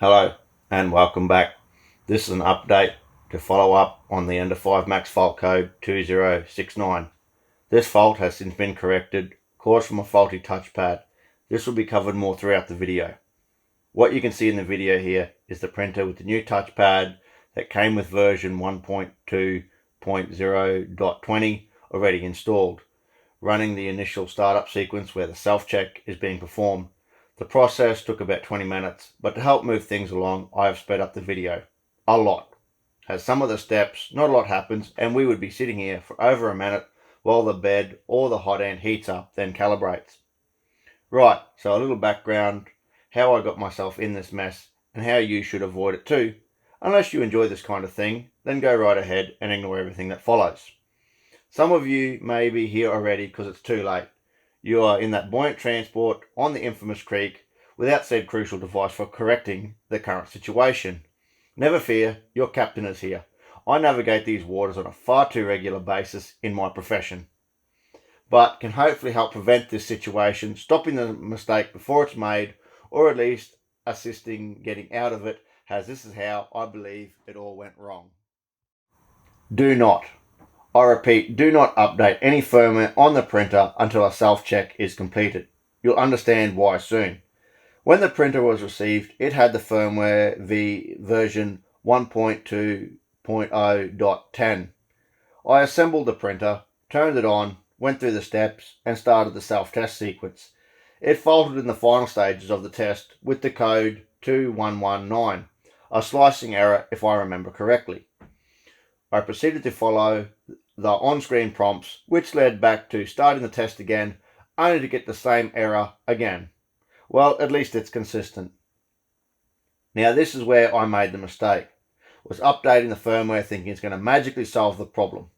Hello and welcome back. This is an update to follow up on the Ender 5 Max fault code 2069. This fault has since been corrected, caused from a faulty touchpad. This will be covered more throughout the video. What you can see in the video here is the printer with the new touchpad that came with version 1.2.0.20 already installed, running the initial startup sequence where the self-check is being performed. The process took about 20 minutes, but to help move things along, I have sped up the video a lot. As some of the steps, not a lot happens, and we would be sitting here for over a minute while the bed or the hot end heats up, then calibrates. Right, so a little background, how I got myself in this mess, and how you should avoid it too. Unless you enjoy this kind of thing, then go right ahead and ignore everything that follows. Some of you may be here already because it's too late. You are in that buoyant transport on the infamous creek without said crucial device for correcting the current situation. Never fear, your captain is here. I navigate these waters on a far too regular basis in my profession, but can hopefully help prevent this situation, stopping the mistake before it's made, or at least assisting getting out of it, as this is how I believe it all went wrong. Do not, I repeat, do not update any firmware on the printer until a self-check is completed. You'll understand why soon. When the printer was received, it had the firmware version 1.2.0.10. I assembled the printer, turned it on, went through the steps, and started the self-test sequence. It faulted in the final stages of the test with the code 2119, a slicing error if I remember correctly. I proceeded to follow the on-screen prompts, which led back to starting the test again, only to get the same error again. Well, at least it's consistent. Now this is where I made the mistake, was updating the firmware thinking it's going to magically solve the problem.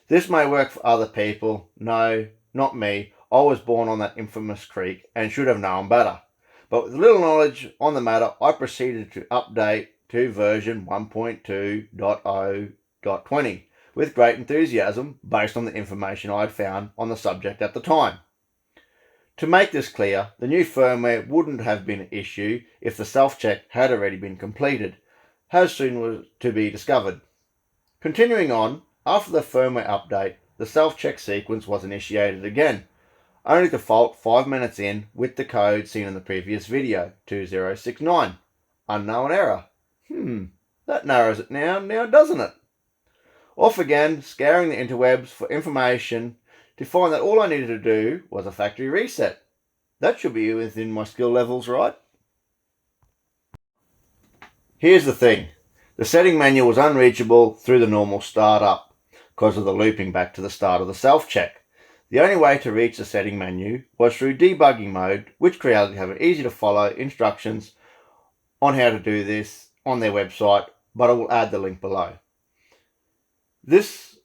This may work for other people. No, not me. I was born on that infamous creek and should have known better. But with little knowledge on the matter, I proceeded to update to version 1.2.0.20 with great enthusiasm based on the information I had found on the subject at the time. To make this clear, the new firmware wouldn't have been an issue if the self-check had already been completed, as soon was to be discovered. Continuing on, after the firmware update, the self-check sequence was initiated again, only to fault 5 minutes in with the code seen in the previous video, 2069. Unknown error. That narrows it now doesn't it? Off again, scouring the interwebs for information to find that all I needed to do was a factory reset. That should be within my skill levels, right? Here's the thing. The setting menu was unreachable through the normal startup because of the looping back to the start of the self-check. The only way to reach the setting menu was through debugging mode, which Creality have easy to follow instructions on how to do this on their website, but I will add the link below. This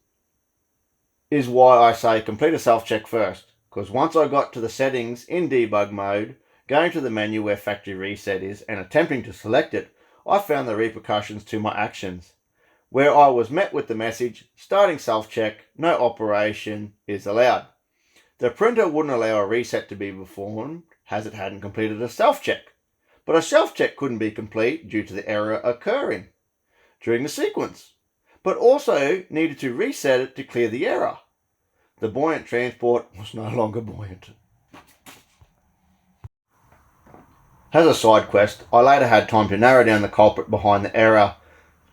is why I say complete a self-check first, because once I got to the settings in debug mode, going to the menu where factory reset is and attempting to select it, I found the repercussions to my actions, where I was met with the message, starting self-check, no operation is allowed. The printer wouldn't allow a reset to be performed as it hadn't completed a self-check, but a self-check couldn't be complete due to the error occurring during the sequence, but also needed to reset it to clear the error. The buoyant transport was no longer buoyant. As a side quest, I later had time to narrow down the culprit behind the error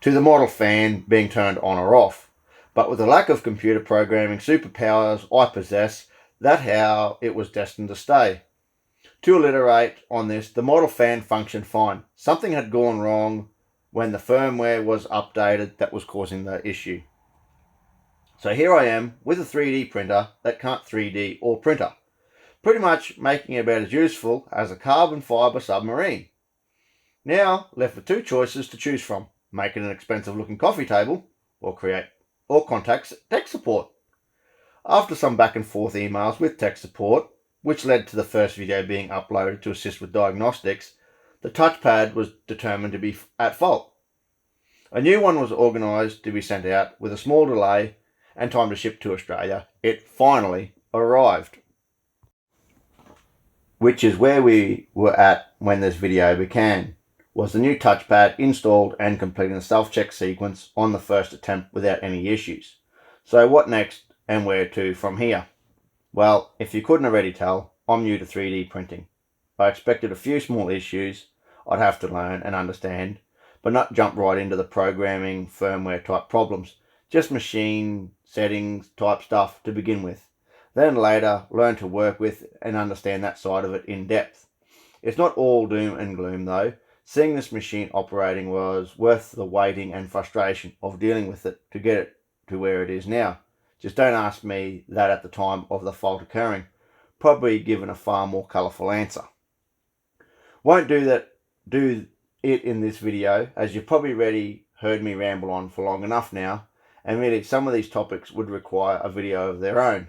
to the model fan being turned on or off, but with the lack of computer programming superpowers I possess, that's how it was destined to stay. To alliterate on this, the model fan functioned fine. Something had gone wrong when the firmware was updated that was causing the issue. So here I am with a 3D printer that can't 3D or printer, pretty much making it about as useful as a carbon fiber submarine. Now left with two choices to choose from: make it an expensive looking coffee table or contact tech support. After some back and forth emails with tech support, which led to the first video being uploaded to assist with diagnostics, the touchpad was determined to be at fault. A new one was organised to be sent out with a small delay and time to ship to Australia. It finally arrived, which is where we were at when this video began. was the new touchpad installed and completing the self-check sequence on the first attempt without any issues. So what next and where to from here? Well, if you couldn't already tell, I'm new to 3D printing. I expected a few small issues I'd have to learn and understand, but not jump right into the programming, firmware type problems, just machine settings type stuff to begin with. Then later, learn to work with and understand that side of it in depth. It's not all doom and gloom though. Seeing this machine operating was worth the waiting and frustration of dealing with it to get it to where it is now. Just don't ask me that at the time of the fault occurring. Probably given a far more colourful answer. Won't do it in this video, as you've probably already heard me ramble on for long enough now, and really some of these topics would require a video of their own.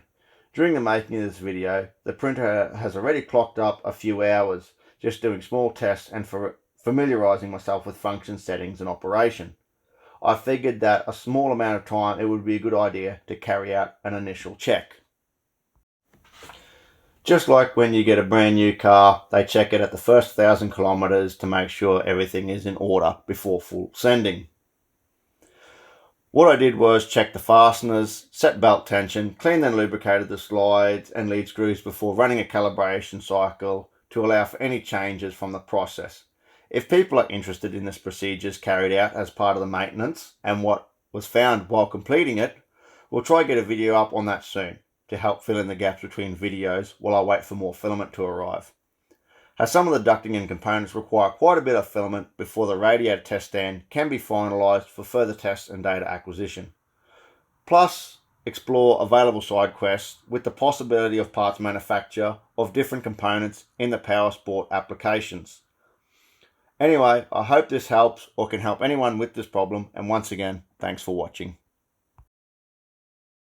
During the making of this video, the printer has already clocked up a few hours just doing small tests and familiarising myself with function settings and operation. I figured that a small amount of time it would be a good idea to carry out an initial check. Just like when you get a brand new car, they check it at the first 1,000 kilometers to make sure everything is in order before full sending. What I did was check the fasteners, set belt tension, cleaned and lubricated the slides and lead screws before running a calibration cycle to allow for any changes from the process. If people are interested in this procedures carried out as part of the maintenance and what was found while completing it, we'll try to get a video up on that soon to help fill in the gaps between videos while I wait for more filament to arrive. As some of the ducting and components require quite a bit of filament before the radiator test stand can be finalised for further tests and data acquisition. Plus, explore available side quests with the possibility of parts manufacture of different components in the power sport applications. Anyway, I hope this helps or can help anyone with this problem, and once again, thanks for watching.